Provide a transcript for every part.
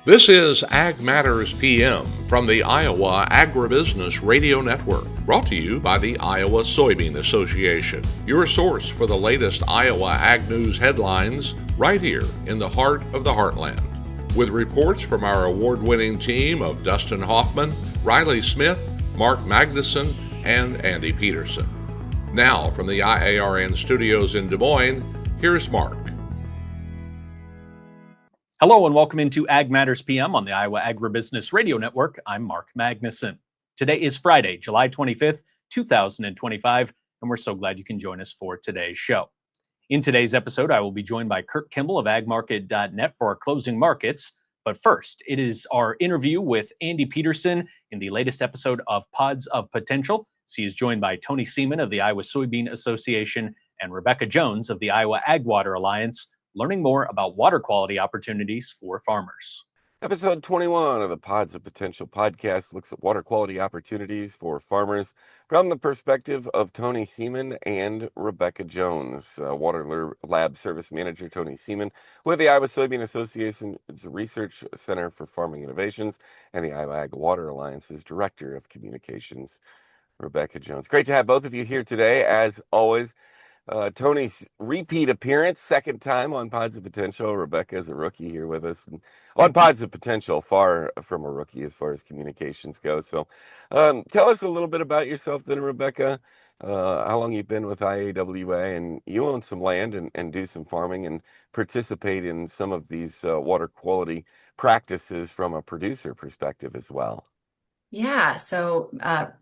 This is Ag Matters PM from the Iowa Agribusiness Radio Network, brought to you by the Iowa Soybean Association, your source for the latest Iowa ag news headlines right here in the heart of the heartland. With reports from our award-winning team of Dustin Hoffman, Riley Smith, Mark Magnuson, and Andy Peterson. Now, from the IARN studios in Des Moines, here's Mark. Hello and welcome into Ag Matters PM on the Iowa Agribusiness Radio Network. I'm Mark Magnuson. Today is Friday, July 25th, 2025, and we're so glad you can join us for today's show. In today's episode, I will be joined by Curt Kimmel of agmarket.net for our closing markets. But first, it is our interview with Andy Peterson in the latest episode of Pods of Potential. He is joined by Tony Seaman of the Iowa Soybean Association and Rebekah Jones of the Iowa Ag Water Alliance, learning more about water quality opportunities for farmers. Episode 21 of the Pods of Potential podcast looks at water quality opportunities for farmers from the perspective of Tony Seaman and Rebekah Jones. Water Lab Service Manager Tony Seaman with the Iowa Soybean Association's Research Center for Farming Innovations and the Iowa Ag Water Alliance's Director of Communications, Rebekah Jones. Great to have both of you here today, as always. Tony's repeat appearance, second time on Pods of Potential. Rebekah is a rookie here with us. And on Pods of Potential, far from a rookie as far as communications go. So tell us a little bit about yourself then, Rebekah, how long you've been with IAWA, and you own some land and do some farming and participate in some of these water quality practices from a producer perspective as well. Yeah, so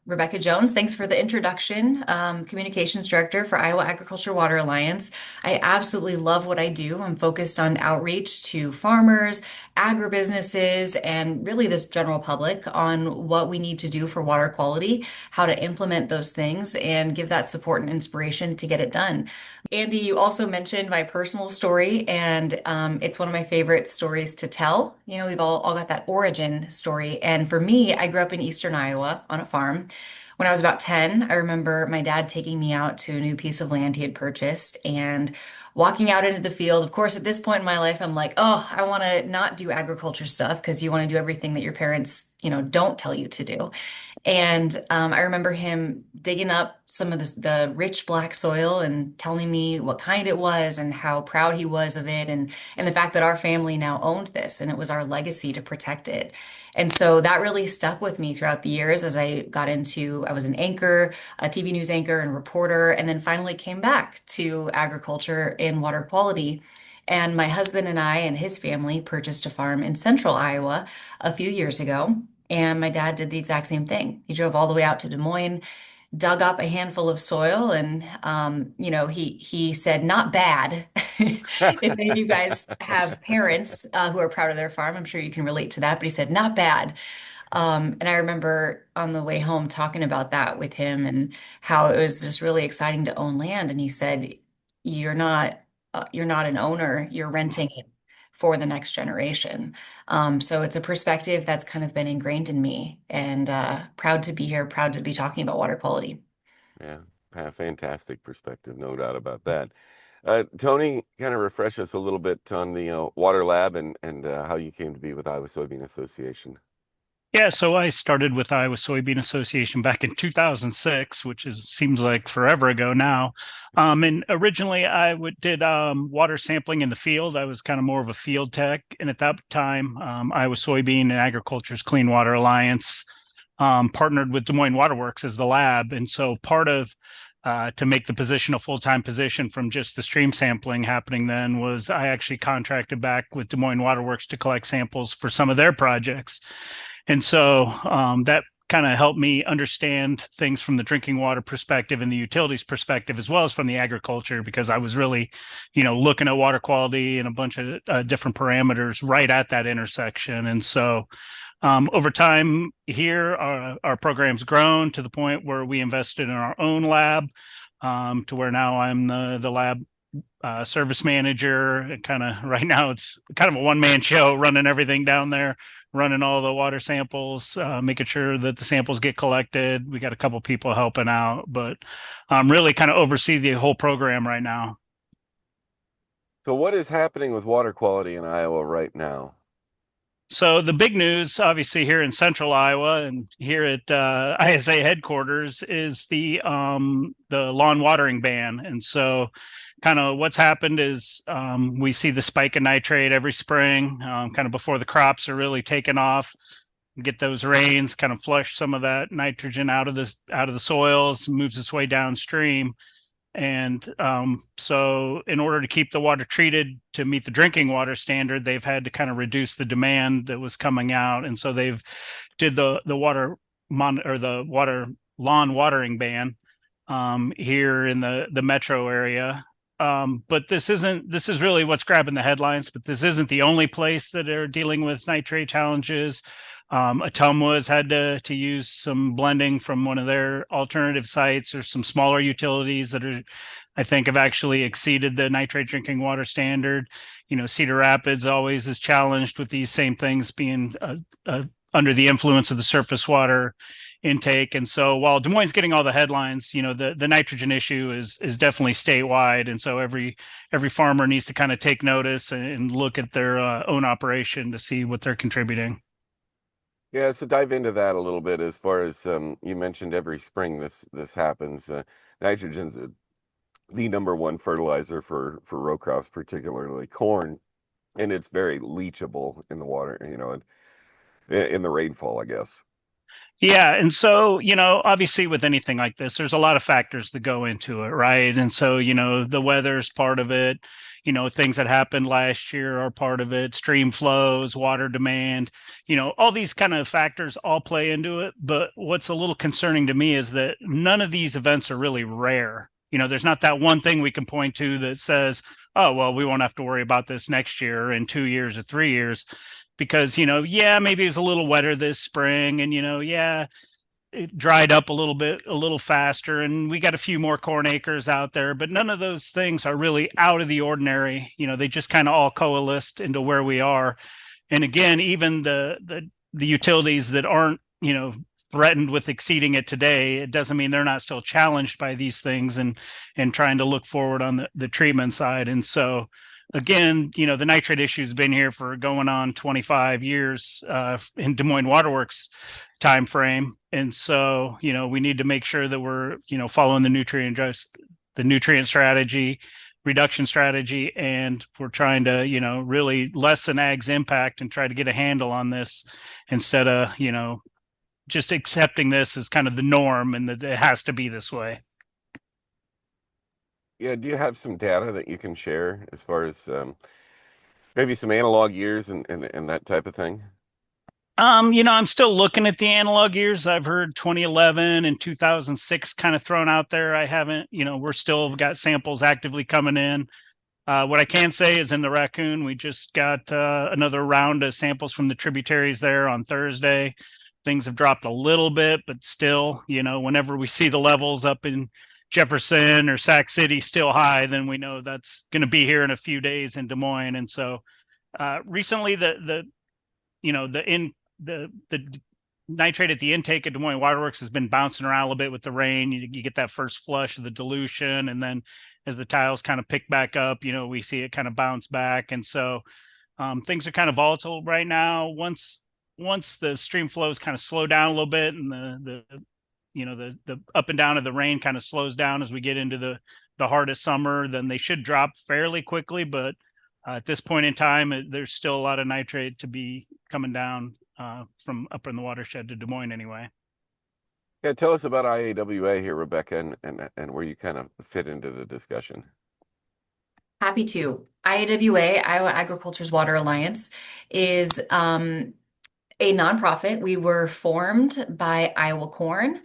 Rebekah Jones, thanks for the introduction. Communications Director for Iowa Agriculture Water Alliance. I absolutely love what I do. I'm focused on outreach to farmers, agribusinesses, and really this general public on what we need to do for water quality, how to implement those things, and give that support and inspiration to get it done. Andy, you also mentioned my personal story, and it's one of my favorite stories to tell. You know, we've all got that origin story. And for me, I grew up in eastern Iowa on a farm. When I was about 10, I remember my dad taking me out to a new piece of land he had purchased and walking out into the field. Of course, at this point in my life, I'm like, oh, I want to not do agriculture stuff because you want to do everything that your parents, don't tell you to do. And I remember him digging up some of the rich black soil and telling me what kind it was and how proud he was of it, and the fact that our family now owned this and it was our legacy to protect it. And so that really stuck with me throughout the years as I was an anchor, a TV news anchor and reporter, and then finally came back to agriculture in water quality. And my husband and I and his family purchased a farm in central Iowa a few years ago. And my dad did the exact same thing. He drove all the way out to Des Moines, dug up a handful of soil, and he said, "Not bad." If any of you guys have parents who are proud of their farm, I'm sure you can relate to that. But he said, "Not bad." And I remember on the way home talking about that with him and how it was just really exciting to own land. And he said, "You're not an owner. You're renting it for the next generation." So it's a perspective that's kind of been ingrained in me, and proud to be here, proud to be talking about water quality. Yeah, fantastic perspective, no doubt about that. Tony, kind of refresh us a little bit on the Water Lab and how you came to be with Iowa Soybean Association. Yeah, so I started with Iowa Soybean Association back in 2006, which seems like forever ago now. And originally I did water sampling in the field. I was kind of more of a field tech. And at that time, Iowa Soybean and Agriculture's Clean Water Alliance partnered with Des Moines Waterworks as the lab. And so part of to make the position a full-time position from just the stream sampling happening then was I actually contracted back with Des Moines Waterworks to collect samples for some of their projects. And so that kind of helped me understand things from the drinking water perspective and the utilities perspective, as well as from the agriculture, because I was really, looking at water quality and a bunch of different parameters right at that intersection. And so over time here, our program's grown to the point where we invested in our own lab, to where now I'm the lab service manager. And kind of right now it's kind of a one-man show running everything down there, running all the water samples, making sure that the samples get collected. We got a couple people helping out, but really kind of oversee the whole program right now. So what is happening with water quality in Iowa right now? So the big news, obviously, here in Central Iowa and here at ISA headquarters is the lawn watering ban. And so, kind of what's happened is we see the spike in nitrate every spring, kind of before the crops are really taken off. Get those rains, kind of flush some of that nitrogen out of the soils, moves its way downstream. And so in order to keep the water treated to meet the drinking water standard, they've had to kind of reduce the demand that was coming out. And so they've did the water lawn watering ban here in the metro area. But this is really what's grabbing the headlines, but this isn't the only place that are dealing with nitrate challenges. Atumwa has had to use some blending from one of their alternative sites, or some smaller utilities that are, I think, have actually exceeded the nitrate drinking water standard. Cedar Rapids always is challenged with these same things being under the influence of the surface water intake. And so while Des Moines is getting all the headlines, the nitrogen issue is definitely statewide. And so every farmer needs to kind of take notice and look at their own operation to see what they're contributing. Yeah, so dive into that a little bit. As far as you mentioned, every spring this happens. Nitrogen's the number one fertilizer for row crops, particularly corn, and it's very leachable in the water, in the rainfall, I guess. Yeah. And so, obviously with anything like this, there's a lot of factors that go into it, right? And so, the weather's part of it, things that happened last year are part of it, stream flows, water demand, all these kind of factors all play into it. But what's a little concerning to me is that none of these events are really rare. There's not that one thing we can point to that says, oh, well, we won't have to worry about this next year, in 2 years or 3 years. Because, maybe it was a little wetter this spring, and, it dried up a little faster, and we got a few more corn acres out there, but none of those things are really out of the ordinary. They just kind of all coalesced into where we are. And again, even the utilities that aren't, threatened with exceeding it today, it doesn't mean they're not still challenged by these things and trying to look forward on the treatment side. And so, again, the nitrate issue has been here for going on 25 years in Des Moines Waterworks timeframe. And so, we need to make sure that we're, following the nutrient strategy, reduction strategy, and we're trying to, really lessen ag's impact and try to get a handle on this instead of, just accepting this as kind of the norm and that it has to be this way. Yeah, do you have some data that you can share as far as maybe some analog years and that type of thing? I'm still looking at the analog years. I've heard 2011 and 2006 kind of thrown out there. I haven't, we're still got samples actively coming in. What I can say is in the Raccoon, we just got another round of samples from the tributaries there on Thursday. Things have dropped a little bit, but still, whenever we see the levels up in Jefferson or Sac City still high, then we know that's going to be here in a few days in Des Moines. And so recently the nitrate at the intake at Des Moines Waterworks has been bouncing around a little bit with the rain. You get that first flush of the dilution, and then as the tiles kind of pick back up, we see it kind of bounce back. And so things are kind of volatile right now. Once the stream flows kind of slow down a little bit, and the up and down of the rain kind of slows down as we get into the heart of summer, then they should drop fairly quickly. But at this point in time, there's still a lot of nitrate to be coming down from up in the watershed to Des Moines anyway. Yeah, tell us about IAWA here, Rebekah, and where you kind of fit into the discussion. Happy to. IAWA, Iowa Agriculture's Water Alliance, is a nonprofit. We were formed by Iowa Corn,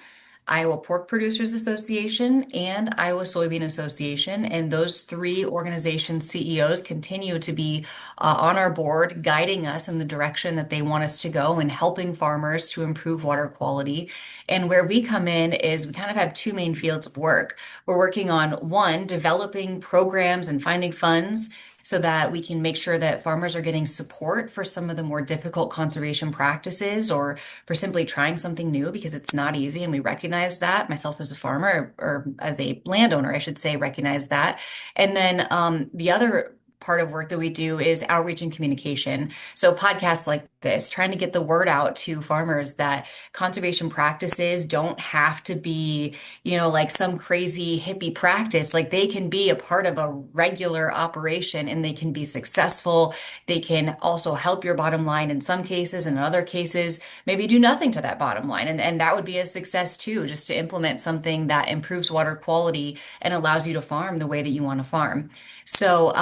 Iowa Pork Producers Association, and Iowa Soybean Association. And those three organizations' CEOs continue to be on our board, guiding us in the direction that they want us to go and helping farmers to improve water quality. And where we come in is we kind of have two main fields of work. We're working on, one, developing programs and finding funds so that we can make sure that farmers are getting support for some of the more difficult conservation practices, or for simply trying something new, because it's not easy. And we recognize that. Myself as a farmer, or as a landowner, I should say, recognize that. And then the other part of work that we do is outreach and communication. So podcasts like this, trying to get the word out to farmers that conservation practices don't have to be, like some crazy hippie practice. Like they can be a part of a regular operation and they can be successful. They can also help your bottom line in some cases, and in other cases, maybe do nothing to that bottom line. And that would be a success too, just to implement something that improves water quality and allows you to farm the way that you want to farm. So,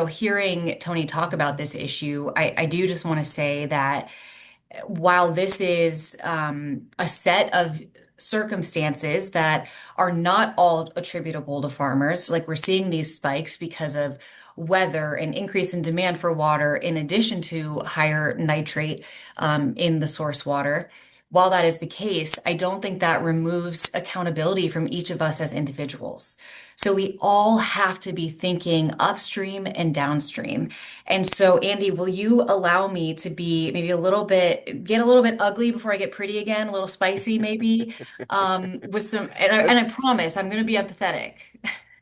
hearing Tony talk about this issue, I do just want to say that while this is a set of circumstances that are not all attributable to farmers, like we're seeing these spikes because of weather and increase in demand for water, in addition to higher nitrate in the source water. While that is the case, I don't think that removes accountability from each of us as individuals. So we all have to be thinking upstream and downstream. And so, Andy, will you allow me to be maybe get a little bit ugly before I get pretty again, a little spicy maybe, with some, and I promise I'm going to be empathetic.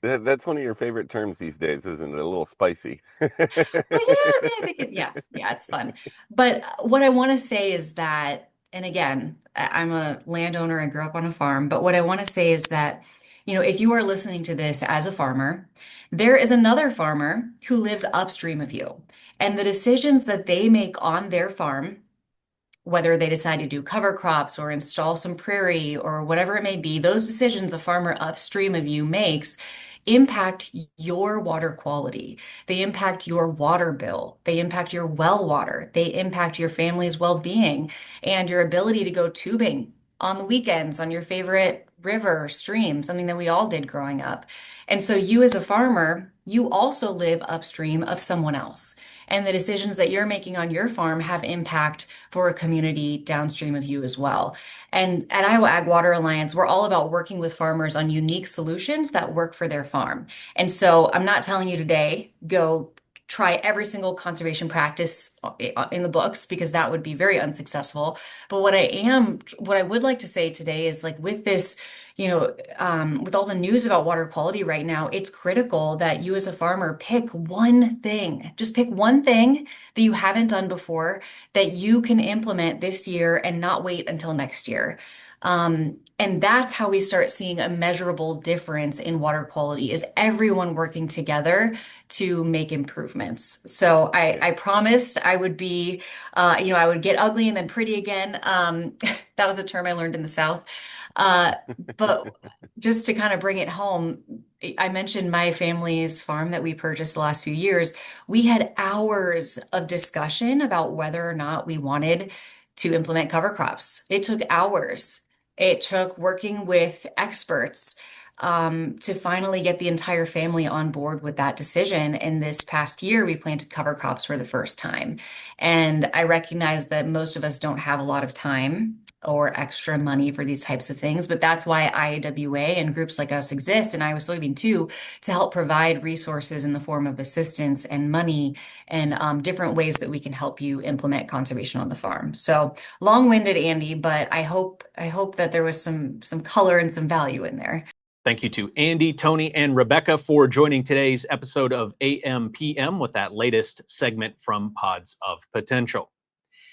That's one of your favorite terms these days, isn't it? A little spicy. Well, yeah, I mean, I think yeah, it's fun. But what I want to say is that, and again, I'm a landowner and grew up on a farm, but what I want to say is that, if you are listening to this as a farmer, there is another farmer who lives upstream of you. And the decisions that they make on their farm, whether they decide to do cover crops or install some prairie or whatever it may be, those decisions a farmer upstream of you makes impact your water quality. They impact your water bill. They impact your well water. They impact your family's well-being and your ability to go tubing on the weekends on your favorite river, stream, something that we all did growing up. And so you as a farmer, you also live upstream of someone else. And the decisions that you're making on your farm have impact for a community downstream of you as well. And at Iowa Ag Water Alliance, we're all about working with farmers on unique solutions that work for their farm. And so I'm not telling you today, go try every single conservation practice in the books, because that would be very unsuccessful. But what I would like to say today is, like, with this, with all the news about water quality right now, it's critical that you as a farmer pick one thing, just pick one thing that you haven't done before that you can implement this year and not wait until next year. And that's how we start seeing a measurable difference in water quality, is everyone working together to make improvements. So I promised I would be, I would get ugly and then pretty again. That was a term I learned in the South. But just to kind of bring it home, I mentioned my family's farm that we purchased the last few years. We had hours of discussion about whether or not we wanted to implement cover crops. It took hours. It took working with experts to finally get the entire family on board with that decision. And this past year, we planted cover crops for the first time. And I recognize that most of us don't have a lot of time or extra money for these types of things, but that's why IAWA and groups like us exist, and Iowa Soybean too, to help provide resources in the form of assistance and money and different ways that we can help you implement conservation on the farm. So long-winded, Andy, but I hope that there was some color and some value in there. Thank you to Andy, Tony, and Rebekah for joining today's episode of AM/PM with that latest segment from Pods of Potential.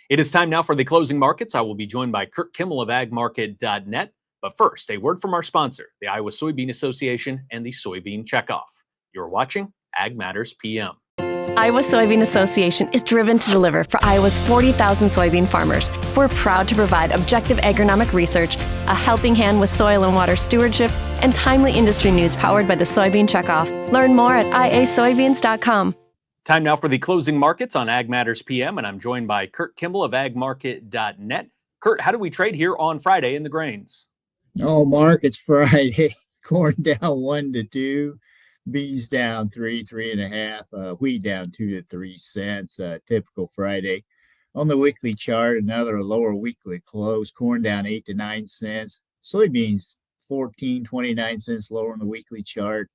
It is time now for the closing markets. I will be joined by Curt Kimmel of agmarket.net. But first, a word from our sponsor, the Iowa Soybean Association and the Soybean Checkoff. You're watching Ag Matters PM. Iowa Soybean Association is driven to deliver for Iowa's 40,000 soybean farmers. We're proud to provide objective agronomic research, a helping hand with soil and water stewardship, and timely industry news powered by the Soybean Checkoff. Learn more at iasoybeans.com. Time now for the closing markets on Ag Matters PM, and I'm joined by Curt Kimmel of agmarket.net. Curt, how do we trade here on Friday in the grains? Oh, Mark, it's Friday. Corn down 1 to 2, beans down 3.5, wheat down 2 to 3 cents. Typical Friday. On the weekly chart, another lower weekly close. Corn down 8 to 9 cents. Soybeans 14.29 cents lower on the weekly chart.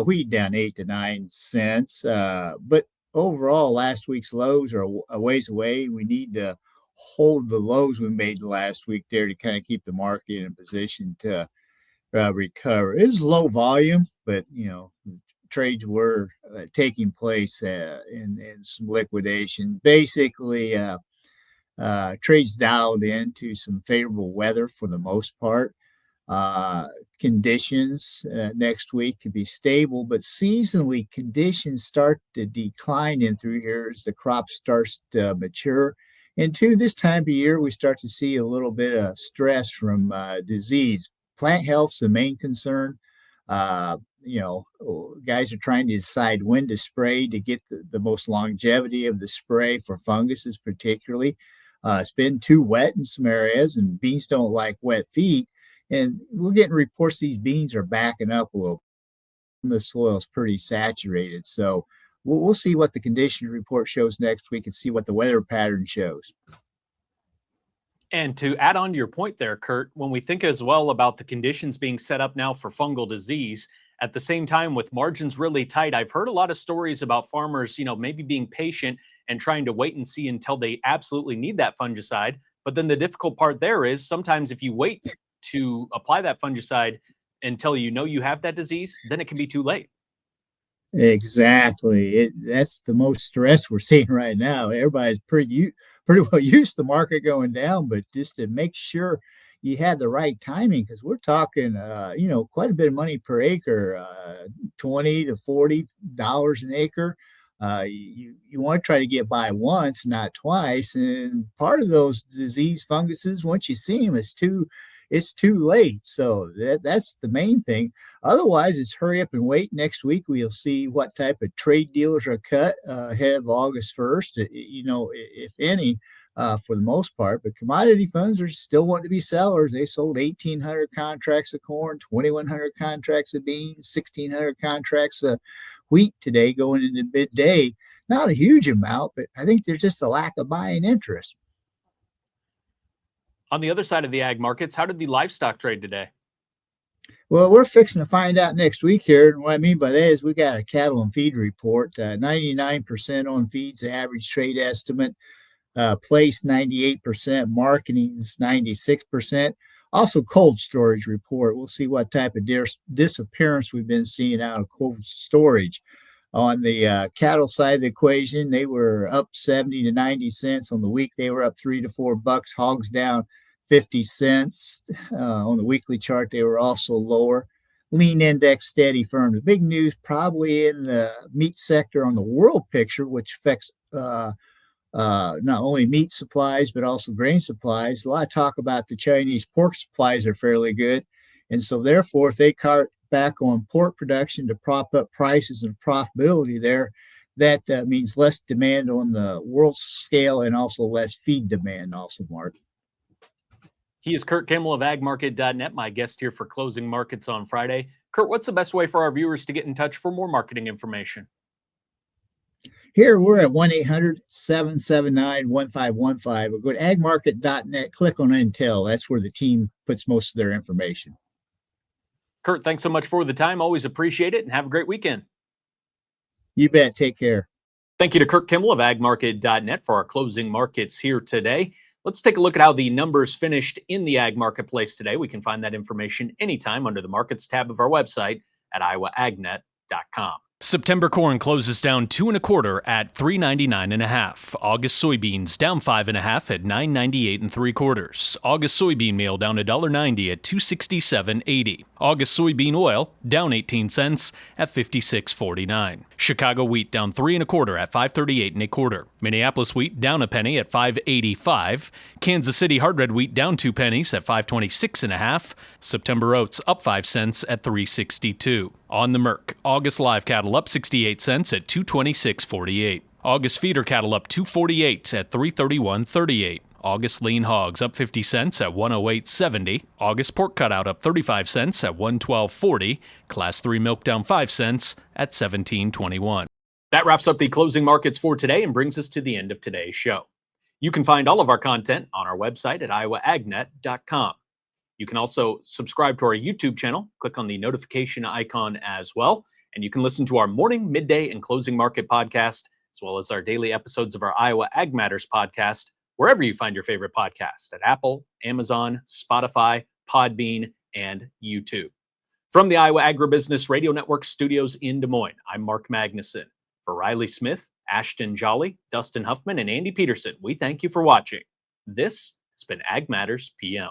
Wheat down 8 to 9 cents. But overall, last week's lows are a ways away. We need to hold the lows we made last week there to kind of keep the market in a position to recover. It was low volume, but trades were taking place in some liquidation. Basically, Trade's dialed into some favorable weather for the most part. Conditions next week could be stable, but seasonally conditions start to decline in through here as the crop starts to mature. And two, this time of year, we start to see a little bit of stress from disease. Plant health's the main concern. Guys are trying to decide when to spray to get the most longevity of the spray for funguses, particularly. It's been too wet in some areas, and beans don't like wet feet. And we're getting reports these beans are backing up a little. The soil is pretty saturated. So we'll see what the conditions report shows next week and see what the weather pattern shows. And to add on to your point there, Curt, when we think as well about the conditions being set up now for fungal disease, at the same time with margins really tight, I've heard a lot of stories about farmers, maybe being patient and trying to wait and see until they absolutely need that fungicide. But then the difficult part there is sometimes if you wait to apply that fungicide until you have that disease, then it can be too late. Exactly. That's the most stress we're seeing right now. Everybody's pretty well used to the market going down, but just to make sure you had the right timing, because we're talking, quite a bit of money per acre, $20 to $40 an acre. You want to try to get by once, not twice. And part of those disease funguses, once you see them, it's too late. So that's the main thing. Otherwise, it's hurry up and wait. Next week, we'll see what type of trade dealers are cut ahead of August 1st, if any, for the most part. But commodity funds are still wanting to be sellers. They sold 1,800 contracts of corn, 2,100 contracts of beans, 1,600 contracts of wheat today going into midday. Not a huge amount, but I think there's just a lack of buying interest. On the other side of the ag markets, how did the livestock trade today? Well, we're fixing to find out next week here. And what I mean by that is we got a cattle and feed report, 99% on feeds, the average trade estimate, place 98%, marketing's 96%. Also, cold storage report. We'll see what type of disappearance we've been seeing out of cold storage. On the cattle side of the equation, they were up 70 to 90 cents. On the week, they were up $3 to $4. Hogs down 50 cents. On the weekly chart, they were also lower. Lean index steady firm. The big news probably in the meat sector on the world picture, which affects not only meat supplies, but also grain supplies. A lot of talk about the Chinese pork supplies are fairly good. And so therefore, if they cut back on pork production to prop up prices and profitability there, that means less demand on the world scale and also less feed demand also, Mark. He is Curt Kimmel of agmarket.net, my guest here for Closing Markets on Friday. Curt, what's the best way for our viewers to get in touch for more marketing information? Here we're at 1-800-779-1515. Or go to agmarket.net, click on Intel. That's where the team puts most of their information. Curt, thanks so much for the time. Always appreciate it, and have a great weekend. You bet. Take care. Thank you to Curt Kimmel of agmarket.net for our closing markets here today. Let's take a look at how the numbers finished in the ag marketplace today. We can find that information anytime under the markets tab of our website at iowaagnet.com. September corn closes down 2 1/4 at $3.99.5. August soybeans down 5 1/2 at $9.98 3/4. August soybean meal down $1.90 at $267.80. August soybean oil down 18 cents at $56.49. Chicago wheat down 3 1/4 at $5.38 1/4. Minneapolis wheat down a penny at $5.85. Kansas City hard red wheat down 2 pennies at $5.26 1/2. September oats up 5 cents at $3.62. On the Merc, August live cattle up 68 cents at $226.48. August feeder cattle up 248 at $331.38. August lean hogs up 50 cents at $108.70. August pork cutout up 35 cents at $112.40. Class 3 milk down 5 cents at $17.21. That wraps up the closing markets for today and brings us to the end of today's show. You can find all of our content on our website at iowaagnet.com. You can also subscribe to our YouTube channel, click on the notification icon as well, and you can listen to our morning, midday, and closing market podcast, as well as our daily episodes of our Iowa Ag Matters podcast, wherever you find your favorite podcast, at Apple, Amazon, Spotify, Podbean, and YouTube. From the Iowa Agribusiness Radio Network studios in Des Moines, I'm Mark Magnuson. For Riley Smith, Ashton Jolly, Dustin Huffman, and Andy Peterson, we thank you for watching. This has been Ag Matters PM.